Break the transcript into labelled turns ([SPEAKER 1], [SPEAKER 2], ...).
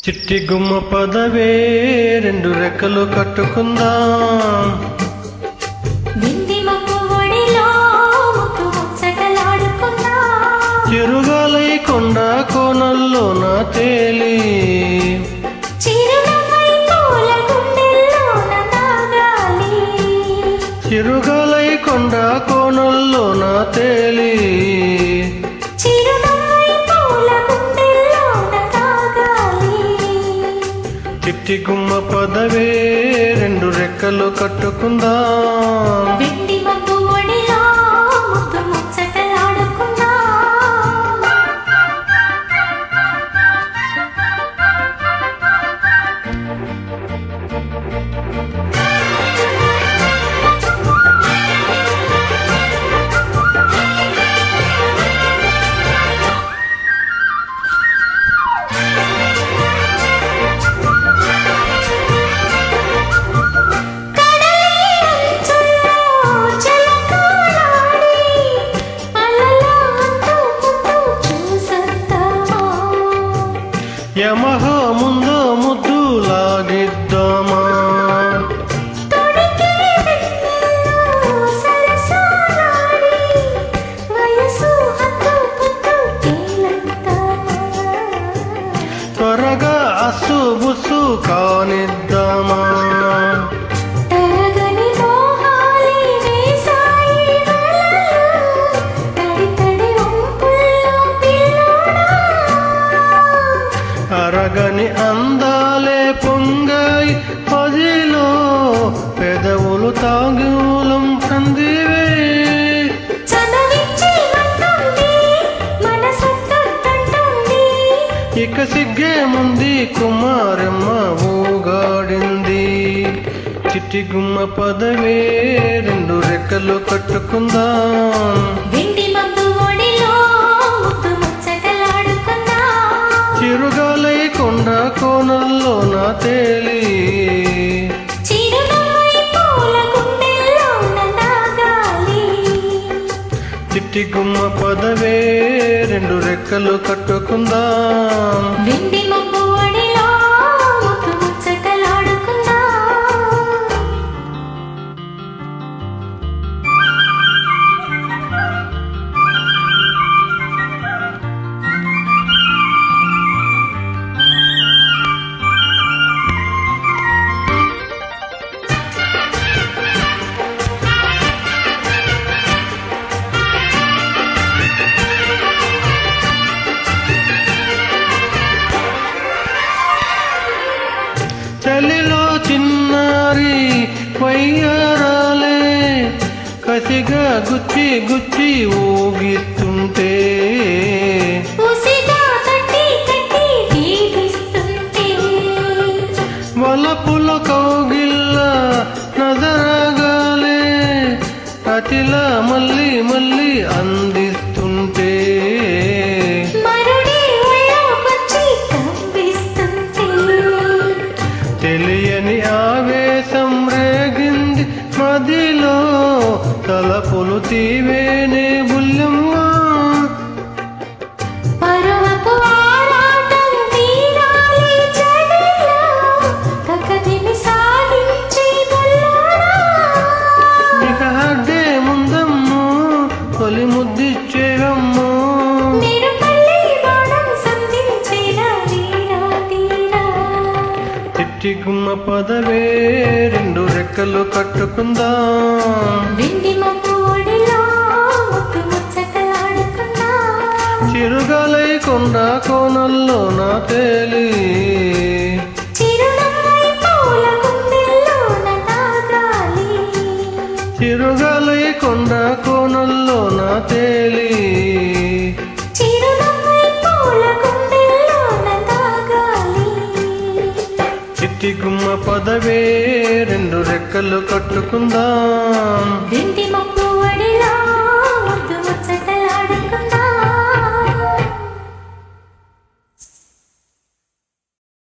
[SPEAKER 1] చిట్టి గుమ్మ పదవే రెండు రెక్కలు కట్టుకుందాం. చిరుగాలై కొండ కోనల్లోన తేలి చిరుగాలై కొండ కోనల్లోన తేలి చిట్టి గుమ్మ పదవే రెండు రెక్కలు కట్టుకుందాం. యమహ ముందు ముద్దు లాగిద్దామా, త్వరగా అస్సు బుస్సు కానిద్దామా, అరగని అందాలే పొంగాయి పదిలో పెదవులు తాగులం సందివే, ఇక సిగ్గే ముంది కుమారమ్మ ఊగాడింది. చిట్టి గుమ్మ పదవే రెండు రెక్కలు కట్టుకుందాం. చిరుగాలై కొండ కోనల్లోన తేలి చిట్టి గుమ్మ పదవే రెండు రెక్కలు కట్టుకుందాం. చలిలో చిన్నారి వయ్యారాలే కసిగా గుచ్చి గుచ్చి ఊగిస్తుంటే, వలపుల కౌగిల్ల నజరగాలే అతిలా మళ్ళీ మళ్ళీ అందిస్తుంటే, తెలియని ఆవేశం రేగింది మదిలో తలపులు తీవేనే బుల్లమ్మ, ఇక హడ్డే ముందమ్ము తొలి ముద్దిచ్చేవమ్ము, చిట్టి గుమ్మ పదవే రెండు రెక్కలు కట్టుకుందాం. చిరుగాలై కొండ కోనల్లోన తేలి చిరుగాలై కొండ కోనల్లోన తేలి చిట్టి గుమ్మ పదవే రెండు రెక్కలు కట్టుకుందాం.